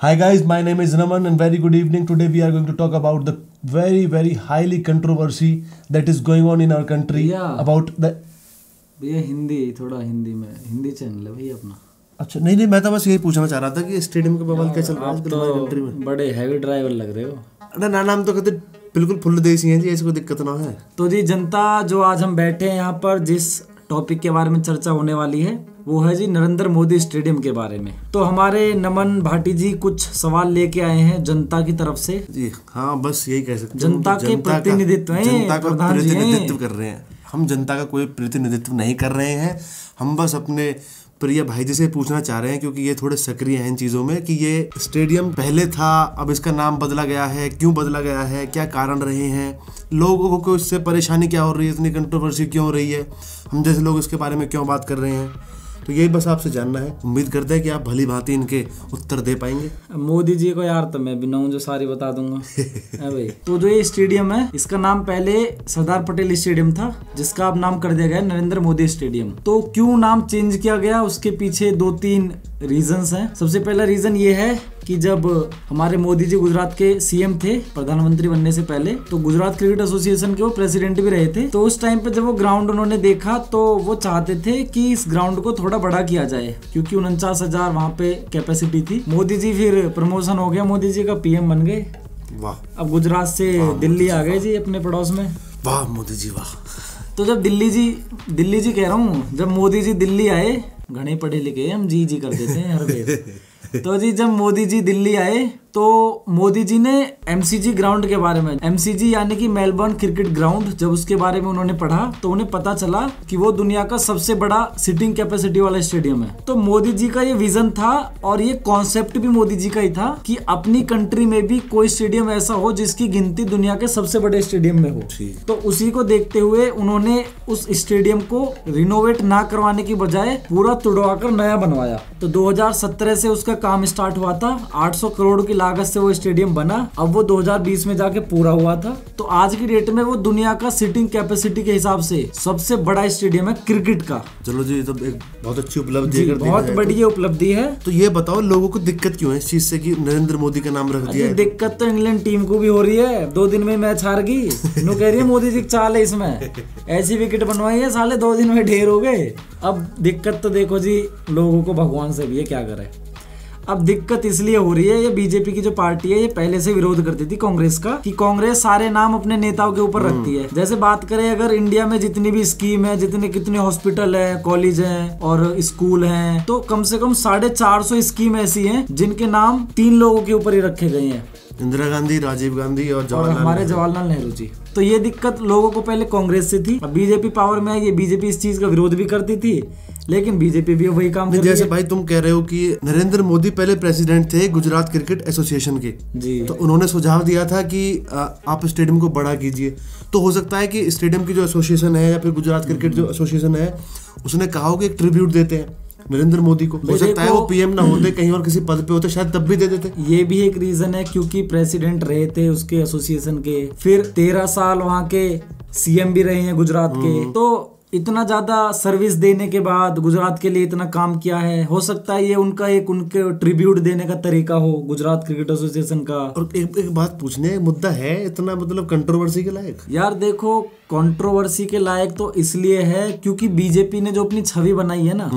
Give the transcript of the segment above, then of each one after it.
Hi guys, my name is Raman and very good evening. Today we are going to talk about the very highly controversy that is going on in our country about the भैया हिंदी थोड़ा Hindi channel है भैया अपना। अच्छा नहीं मैं तो बस यही पूछना चाह रहा था कि स्टेडियम का बवाल क्या चल रहा है आजकल हमारी कंट्री में। बड़े हैवी ड्राइवर लग रहे हो। अरे ना नाम तो कहते बिल्कुल फुल देसी हैं जी, ऐसी कोई दिक्कत ना है। तो जी जनता जो आज हम बैठे हैं यहाँ पर जिस टॉपिक के बारे में चर्चा होने वाली है वो है जी नरेंद्र मोदी स्टेडियम के बारे में। तो हमारे नमन भाटी जी कुछ सवाल लेके आए हैं जनता की तरफ से। जी हाँ, बस यही कह सकते हैं। जनता के प्रतिनिधित्व हैं, जनता का प्रतिनिधित्व कर रहे हैं। हम जनता का कोई प्रतिनिधित्व नहीं कर रहे हैं। हम बस अपने प्रिय भाई जी से पूछना चाह रहे हैं क्योंकि ये थोड़े सक्रिय हैं इन चीज़ों में कि ये स्टेडियम पहले था, अब इसका नाम बदला गया है, क्यों बदला गया है, क्या कारण रहे हैं, लोगों को इससे परेशानी क्या हो रही है, इतनी कंट्रोवर्सी क्यों हो रही है, हम जैसे लोग इसके बारे में क्यों बात कर रहे हैं। तो यही बस आपसे जानना है। उम्मीद करते हैं कि आप भली भांति इनके उत्तर दे पाएंगे। मोदी जी को यार तो मैं भी जो सारी बता दूंगा भाई। तो जो ये स्टेडियम है इसका नाम पहले सरदार पटेल स्टेडियम था जिसका अब नाम कर दिया गया नरेंद्र मोदी स्टेडियम। तो क्यों नाम चेंज किया गया उसके पीछे 2-3 रीजंस हैं। सबसे पहला रीजन ये है कि जब हमारे मोदी जी गुजरात के सीएम थे प्रधानमंत्री बनने से पहले, तो गुजरात क्रिकेट एसोसिएशन के वो प्रेसिडेंट भी रहे थे। तो उस टाइम पे जब वो ग्राउंड उन्होंने देखा तो वो चाहते थे कि इस ग्राउंड को थोड़ा बड़ा किया जाए क्योंकि 49,000 वहाँ पे कैपेसिटी थी। मोदी जी फिर प्रमोशन हो गया, मोदी जी का पीएम बन गए। वाह। अब गुजरात से दिल्ली आ गए जी अपने पड़ोस में। वाह मोदी जी वाह। तो जब दिल्ली जी कह रहा हूँ, जब मोदी जी दिल्ली आए, घने पढ़े लिखे हम जी कर देते हैं हर वेद। तो जी जब मोदी जी दिल्ली आए तो मोदी जी ने एमसीजी ग्राउंड के बारे में, एमसीजी यानी कि मेलबर्न क्रिकेट ग्राउंड, जब उसके बारे में उन्होंने पढ़ा तो उन्हें पता चला कि वो दुनिया का सबसे बड़ा सिटिंग कैपेसिटी वाला स्टेडियम है। तो मोदी जी का ये विजन था और ये कॉन्सेप्ट भी मोदी जी का ही था कि अपनी कंट्री में भी कोई स्टेडियम ऐसा हो जिसकी गिनती दुनिया के सबसे बड़े स्टेडियम में हो। तो उसी को देखते हुए उन्होंने उस स्टेडियम को रिनोवेट ना करवाने की बजाय पूरा तुड़वा कर नया बनवाया। तो 2017 से उसका काम स्टार्ट हुआ था। 800 करोड़ की लागत से वो स्टेडियम बना। अब वो 2020 में जाके पूरा हुआ था। तो आज की डेट में वो दुनिया का सीटिंग कैपेसिटी के हिसाब से सबसे बड़ा स्टेडियम है क्रिकेट का। चलो जी, तो एक बहुत अच्छी उपलब्धि है, बहुत बढ़िया उपलब्धि है। तो ये बताओ लोगों को दिक्कत क्यों है इस चीज से कि नरेंद्र मोदी का नाम रख दिया है? दिक्कत तो इंग्लैंड टीम को भी हो रही है। 2 दिन में मैच हार गई। नो कह रही है मोदी जी चाल है इसमें, ऐसी विकेट बनवाई है साले 2 दिन में ढेर हो गए। अब दिक्कत तो देखो जी लोगों को भगवान से भी है, क्या करे। अब दिक्कत इसलिए हो रही है, ये बीजेपी की जो पार्टी है ये पहले से विरोध करती थी कांग्रेस का, कि कांग्रेस सारे नाम अपने नेताओं के ऊपर रखती है। जैसे बात करें अगर इंडिया में जितनी भी स्कीम है, कितने हॉस्पिटल है, कॉलेज है और स्कूल हैं, तो कम से कम 450 स्कीम ऐसी हैं जिनके नाम 3 लोगों के ऊपर ही रखे गए हैं, इंदिरा गांधी, राजीव गांधी और हमारे जवाहरलाल नेहरू जी। तो ये दिक्कत लोगों को पहले कांग्रेस से थी। अब बीजेपी पावर में आई, ये बीजेपी इस चीज का विरोध भी करती थी लेकिन बीजेपी भी वही काम कर रही है। जैसे भाई तुम कह रहे हो कि नरेंद्र मोदी पहले प्रेसिडेंट थे गुजरात क्रिकेट एसोसिएशन के जी, तो उन्होंने सुझाव दिया था कि आप स्टेडियम को बड़ा कीजिए। तो हो सकता है कि स्टेडियम की जो एसोसिएशन है या फिर गुजरात क्रिकेट जो एसोसिएशन है उसने कहा हो कि एक ट्रिब्यूट देते हैं नरेंद्र मोदी को। हो सकता है वो पीएम ना होते, कहीं और किसी पद पे होते, शायद तब भी दे देते। ये भी एक रीजन है क्योंकि प्रेसिडेंट रहे थे उसके एसोसिएशन के, फिर 13 साल वहाँ के सीएम भी रहे हैं गुजरात के। तो इतना ज्यादा सर्विस देने के बाद गुजरात के लिए इतना काम किया है, हो सकता है ये उनके ट्रिब्यूट देने का तरीका हो गुजरात क्रिकेट एसोसिएशन का। और एक बात पूछने, मुद्दा है इतना मतलब कंट्रोवर्सी के लायक? यार देखो कंट्रोवर्सी के लायक तो इसलिए है क्योंकि बीजेपी ने जो अपनी छवि बनाई है ना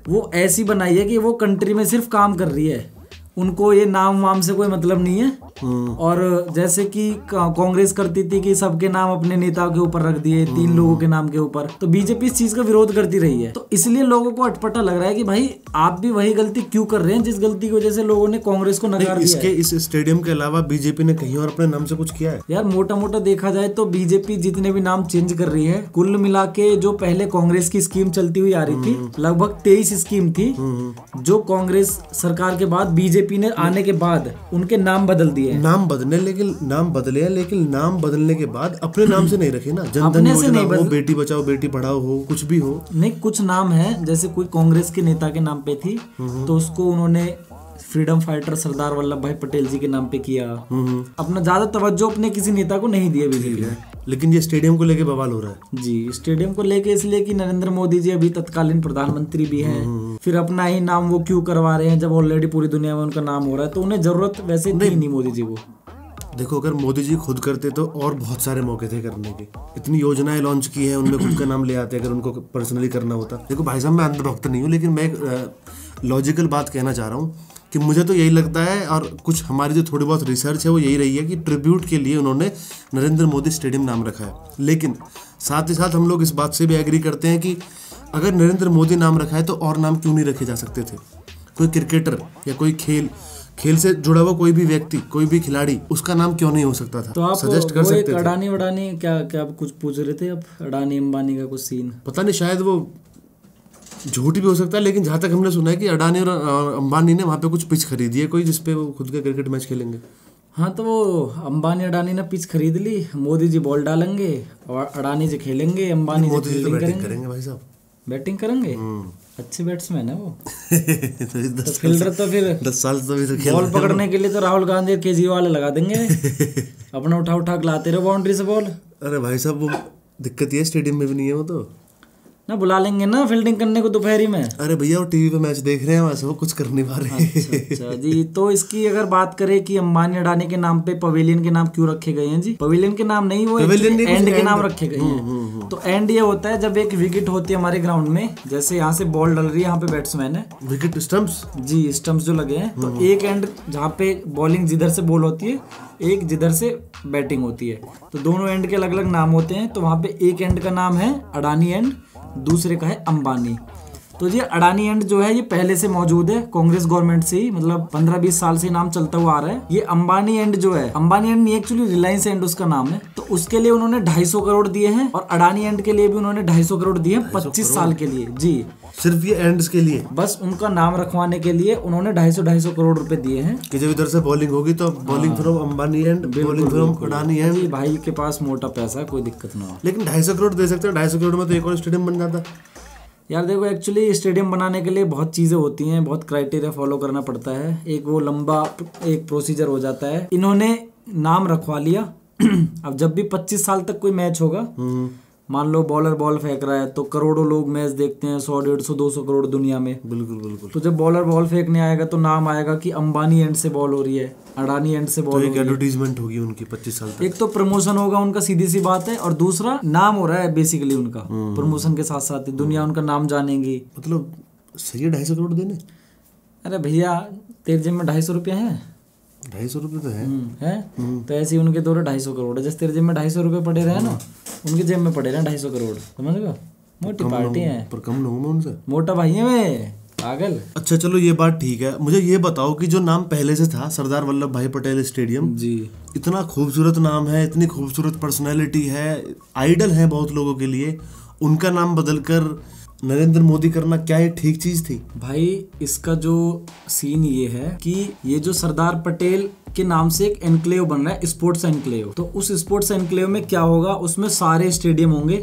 वो ऐसी बनाई है कि वो कंट्री में सिर्फ काम कर रही है, उनको ये नाम वाम से कोई मतलब नहीं है। और जैसे कि कांग्रेस करती थी कि सबके नाम अपने नेताओं के ऊपर रख दिए, 3 लोगों के नाम के ऊपर, तो बीजेपी इस चीज का विरोध करती रही है। तो इसलिए लोगों को अटपटा लग रहा है कि भाई आप भी वही गलती क्यों कर रहे हैं जिस गलती की वजह से लोगों ने कांग्रेस को नकार दिया है। इस स्टेडियम के अलावा बीजेपी ने कहीं और अपने नाम से कुछ किया है? यार मोटा मोटा देखा जाए तो बीजेपी जितने भी नाम चेंज कर रही है, कुल मिला के जो पहले कांग्रेस की स्कीम चलती हुई आ रही थी लगभग 23 स्कीम थी जो कांग्रेस सरकार के बाद बीजेपी ने आने के बाद उनके नाम बदल दिए। नाम बदले लेकिन नाम बदलने के बाद अपने नाम से नहीं रखे ना। जनधन योजना हो, बेटी बचाओ बेटी पढ़ाओ हो, कुछ भी हो। नहीं, कुछ नाम है जैसे कोई कांग्रेस के नेता के नाम पे थी तो उसको उन्होंने फ्रीडम फाइटर सरदार वल्लभ भाई पटेल जी के नाम पे किया। अपना ज्यादा तवज्जो अपने किसी नेता को नहीं दिया बीजेपी ने। लेकिन ये स्टेडियम को लेके बवाल हो रहा है जी। स्टेडियम को लेके इसलिए कि नरेंद्र मोदी जी अभी तत्कालीन प्रधानमंत्री भी हैं, फिर अपना ही नाम वो क्यों करवा रहे हैं जब ऑलरेडी पूरी दुनिया में उनका नाम हो रहा है। तो उन्हें जरूरत वैसे थी नहीं मोदी जी को। देखो अगर मोदी जी खुद करते तो और बहुत सारे मौके थे करने के, इतनी योजनाएं लॉन्च की है, उनमें खुद का नाम ले आते अगर उनको पर्सनली करना होता। देखो भाई साहब मैं अंधभक्त नहीं हूँ, लेकिन मैं एक लॉजिकल बात कहना चाह रहा हूँ कि मुझे तो यही लगता है, और कुछ हमारी जो थोड़ी बहुत रिसर्च है वो यही रही है कि ट्रिब्यूट के लिए उन्होंने नरेंद्र मोदी स्टेडियम नाम रखा है। लेकिन साथ ही साथ हम लोग इस बात से भी एग्री करते हैं कि अगर नरेंद्र मोदी नाम रखा है तो और नाम क्यों नहीं रखे जा सकते थे। कोई क्रिकेटर या कोई खेल से जुड़ा हुआ कोई भी व्यक्ति, कोई भी खिलाड़ी, उसका नाम क्यों नहीं हो सकता था। तो आप सजेस्ट कर सकते थे। अडानी वडानी क्या आप कुछ पूछ रहे थे, अब अडानी अंबानी का कुछ सीन पता नहीं, शायद वो झूठ भी हो सकता है, लेकिन जहाँ तक हमने सुना है कि अडानी और अंबानी ने वहाँ पे कुछ पिच खरीदी है कोई, जिसपे वो खुद का क्रिकेट मैच खेलेंगे। हाँ तो वो अंबानी अडानी ने पिच खरीद ली, मोदी जी बॉल डालेंगे और अडानी जी खेलेंगे, अंबानी जी फील्डिंग करेंगे। भाई साहब बैटिंग करेंगे, अच्छे बैट्समैन है वो। तो फील्डर तो फिर 10 साल तो भी तो खेल बॉल पकड़ने के लिए तो राहुल गांधी केजरीवाल लगा देंगे। अपना उठा के लाते रहो बाउंड्री से बॉल। अरे भाई साहब वो दिक्कत ये स्टेडियम में भी नहीं है, वो तो ना बुला लेंगे ना फील्डिंग करने को दोपहरी में। अरे भैया वो टीवी पे मैच देख रहे हैं, वैसे वो कुछ कर नहीं पा रहे। अच्छा जी, तो इसकी अगर बात करें कि अंबानी अडानी के नाम पे पवेलियन के नाम क्यों रखे गए हैं जी, पवेलियन के नाम नहीं, वो एंड के नाम रखे गए हैं। तो एंड ये होता है जब एक विकेट होती है हमारे ग्राउंड में, जैसे यहाँ से बॉल डल रही है, यहाँ पे बैट्समैन है, विकेट स्टंप्स जी, स्टंप्स जो लगे हैं, तो एक एंड जहाँ पे बॉलिंग जिधर से बॉल होती है, एक जिधर से बैटिंग होती है, तो दोनों एंड के अलग अलग नाम होते हैं। तो वहाँ पे एक एंड का नाम है अडानी एंड, दूसरे का है अंबानी। तो ये अडानी एंड जो है ये पहले से मौजूद है, कांग्रेस गवर्नमेंट से ही, मतलब 15-20 साल से नाम चलता हुआ आ रहा है। ये अंबानी एंड जो है, अंबानी एंड नहीं, एक्चुअली रिलायंस एंड उसका नाम है। तो उसके लिए उन्होंने 250 करोड़ दिए हैं, और अडानी एंड के लिए भी उन्होंने 250 करोड़ दिए हैं 25 साल के लिए जी। सिर्फ ये एंड्स के लिए, बस उनका नाम रखवाने के लिए उन्होंने 250 करोड़ रुपए दिए हैं कि जब इधर से बॉलिंग होगी तो bowling from Ambani and, bowling from Adani and. भाई के पास मोटा पैसा, कोई दिक्कत ना हो। लेकिन 250 करोड़ दे सकते हैं, 250 करोड़ में तो एक और स्टेडियम बन जाता। यार देखो, एक्चुअली स्टेडियम बनाने के लिए बहुत चीज़ें होती हैं, बहुत क्राइटेरिया फॉलो करना पड़ता है, एक वो लंबा एक प्रोसीजर हो जाता है। इन्होंने नाम रखवा लिया। अब जब भी 25 साल तक कोई मैच होगा, मान लो बॉलर बॉल फेंक रहा है, तो करोड़ों लोग मैच देखते हैं, 100, 150, 200 करोड़ दुनिया में। बिल्कुल बिल्कुल। तो जब बॉलर बॉल फेंकने आएगा तो नाम आएगा कि अंबानी एंड से बॉल हो रही है, अडानी एंड से बॉल हो रही है। एडवर्टीजमेंट होगी उनकी 25 साल तक। एक तो प्रमोशन होगा उनका, सीधी सी बात है, और दूसरा नाम हो रहा है बेसिकली उनका। प्रमोशन के साथ साथ ही दुनिया उनका नाम जानेगी। मतलब सही है 250 करोड़ देने। अरे भैया, तेरे जेब में 250 रुपया है? 250 रुपये तो है। तो ऐसे ही उनके दो 250 करोड़ है। जैसे तेरे जेब में 250 रुपये पड़े रहे ना, उनके जेब में पड़े रहे 250 करोड़। समझ गए? मोटी पार्टी है, पर कम ना हूँ मैं उनसे, मोटा भाई है मैं, पागल। अच्छा चलो ये बात ठीक है, मुझे ये बताओ कि जो नाम पहले से था सरदार वल्लभ भाई पटेल स्टेडियम जी, इतना खूबसूरत नाम है, इतनी खूबसूरत पर्सनैलिटी है, आइडल है बहुत लोगों के लिए, उनका नाम बदलकर नरेंद्र मोदी करना क्या ये ठीक चीज थी? भाई इसका जो सीन ये है कि ये जो सरदार पटेल के नाम से एक एनक्लेव बन रहा है, स्पोर्ट्स एनक्लेव। तो उस स्पोर्ट्स एनक्लेव में क्या होगा, उसमें सारे स्टेडियम होंगे,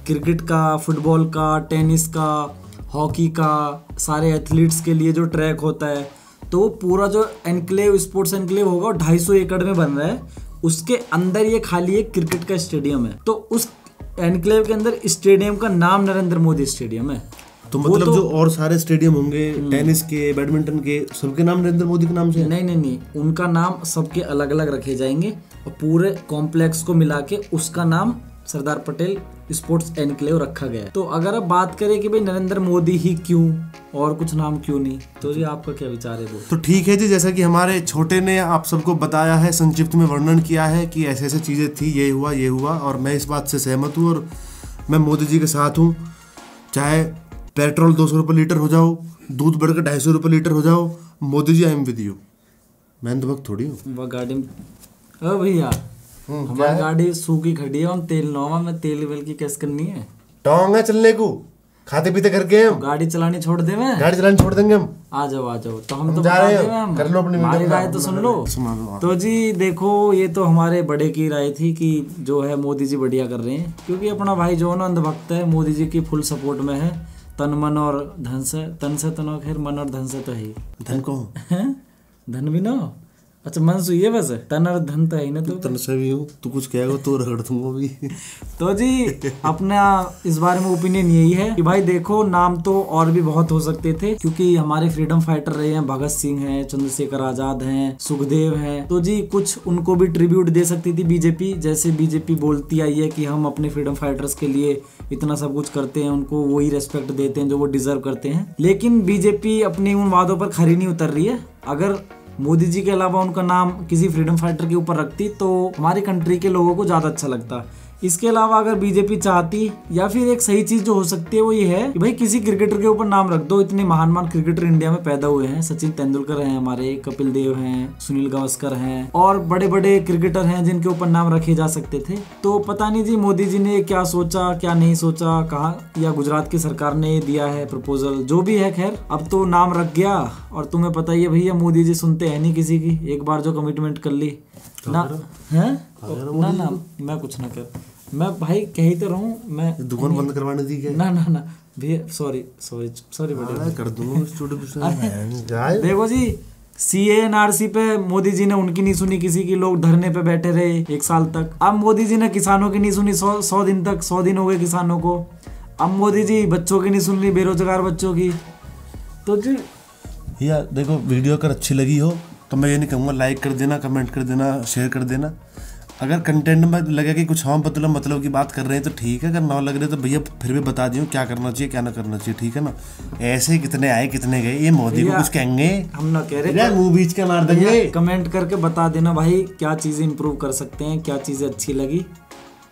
क्रिकेट का, फुटबॉल का, टेनिस का, हॉकी का, सारे एथलीट्स के लिए जो ट्रैक होता है। तो वो पूरा जो एनक्लेव, स्पोर्ट्स एनक्लेव होगा, 250 एकड़ में बन रहा है। उसके अंदर ये खाली एक क्रिकेट का स्टेडियम है। तो उस एनक्लेव के अंदर स्टेडियम का नाम नरेंद्र मोदी स्टेडियम है। तो मतलब जो और सारे स्टेडियम होंगे टेनिस के, बैडमिंटन के, सबके नाम नरेंद्र मोदी के नाम से? नहीं, उनका नाम सबके अलग अलग रखे जाएंगे, और पूरे कॉम्प्लेक्स को मिला के उसका नाम सरदार पटेल स्पोर्ट्स एनक्लेव रखा गया है। तो अगर अब बात करें कि भाई नरेंद्र मोदी ही क्यों, और कुछ नाम क्यों नहीं, तो जी आपका क्या विचार है वो? तो ठीक है जी, जैसा कि हमारे छोटे ने आप सबको बताया है, संक्षिप्त में वर्णन किया है कि ऐसे ऐसे चीज़ें थी, ये हुआ, और मैं इस बात से सहमत हूँ, और मैं मोदी जी के साथ हूँ। चाहे पेट्रोल 200 रुपये लीटर हो जाओ, दूध बढ़कर 250 रुपये लीटर हो जाओ, Modi ji I am with you. मैं तो वक्त थोड़ी हूँ। वह गाड़ी में भैया, हमारी गाड़ी सूखी खड़ी है, हम तेल नवा में तेल वेल की कैसे करनी है? टोंग है चलने को, खाते पीते करके हम गाड़ी चलानी छोड़ दे, मैं गाड़ी चलानी छोड़ देंगे हम। आ जाओ तो हम तो जा रहे हैं, हम कर लो अपनी हमारी राय तो सुन लो। तो जी देखो, ये तो हमारे बड़े की राय थी कि जो है मोदी जी बढ़िया कर रहे हैं, क्योंकि अपना भाई जो है ना अंधभक्त है, मोदी जी की फुल सपोर्ट में है, तन मन और धन से तो ना, खैर मन और धन से तो है ही। धन को धन भी ना, अच्छा मन सुई है बस, तन और धन तो है ही ना। तो तन से भी हूँ, तू कुछ कहेगा तो रगड़ दूंगा भी। तो जी अपना इस बारे में ओपिनियन यही है कि भाई देखो, नाम तो और भी बहुत हो सकते थे, क्योंकि हमारे फ्रीडम फाइटर रहे हैं, भगत सिंह हैं, चंद्रशेखर आजाद हैं, सुखदेव हैं, तो जी कुछ उनको भी ट्रिब्यूट दे सकती थी बीजेपी। जैसे बीजेपी बोलती आई है कि हम अपने फ्रीडम फाइटर्स के लिए इतना सब कुछ करते हैं, उनको वही रेस्पेक्ट देते हैं जो वो डिजर्व करते हैं। लेकिन बीजेपी अपने उन वादों पर खरी नहीं उतर रही है। अगर मोदी जी के अलावा उनका नाम किसी फ्रीडम फाइटर के ऊपर रखती तो हमारी कंट्री के लोगों को ज्यादा अच्छा लगता। इसके अलावा अगर बीजेपी चाहती, या फिर एक सही चीज जो हो सकती है वो ये है कि भाई किसी क्रिकेटर के ऊपर नाम रख दो। इतने महान महान क्रिकेटर इंडिया में पैदा हुए हैं, सचिन तेंदुलकर हैं हमारे, कपिल देव हैं, सुनील गावस्कर हैं, और बड़े बड़े क्रिकेटर हैं जिनके ऊपर नाम रखे जा सकते थे। तो पता नहीं जी मोदी जी ने क्या सोचा क्या नहीं सोचा, कहा, या गुजरात की सरकार ने दिया है प्रपोजल, जो भी है। खैर अब तो नाम रख गया, और तुम्हें पता ही है भैया मोदी जी सुनते हैं नहीं किसी की। एक बार जो कमिटमेंट कर ली ना है ना, मैं कुछ ना कर, मैं भाई कह ही तो रहा हूँ, मैं दुकान बंद करवाने दी क्या? ना भैया सॉरी बड़े कर दूंगा। देखो जी CA NRC पे मोदी जी ने उनकी नहीं सुनी किसी की, लोग धरने पे बैठे रहे 1 साल तक। अब मोदी जी ने किसानों की नहीं सुनी 100 दिन तक, 100 दिन हो गए किसानों को। अब मोदी जी बच्चों की नहीं सुन रही, बेरोजगार बच्चों की। तो जी या देखो, वीडियो अगर अच्छी लगी हो तो मैं ये नहीं कहूँगा लाइक कर देना, कमेंट कर देना, शेयर कर देना। अगर कंटेंट में लगे कि कुछ हम मतलब की बात कर रहे हैं तो ठीक है, अगर ना लग रहे तो भैया फिर भी बता दियो क्या करना चाहिए क्या ना करना चाहिए, ठीक है ना। ऐसे कितने आए कितने गए, ये मोदी को कुछ कहेंगे हम ना कह रहे, मुंह बीच के मार देंगे। कमेंट करके बता देना भाई क्या चीज़ें इंप्रूव कर सकते हैं, क्या चीज़ें अच्छी लगी।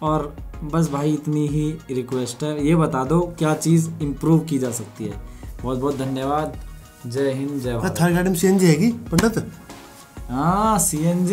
और बस भाई इतनी ही रिक्वेस्ट है, ये बता दो क्या चीज़ इंप्रूव की जा सकती है। बहुत बहुत धन्यवाद। जय हिंद, जय भारत। थार गाड़ी में CNG हैगी पंडित? हाँ CNG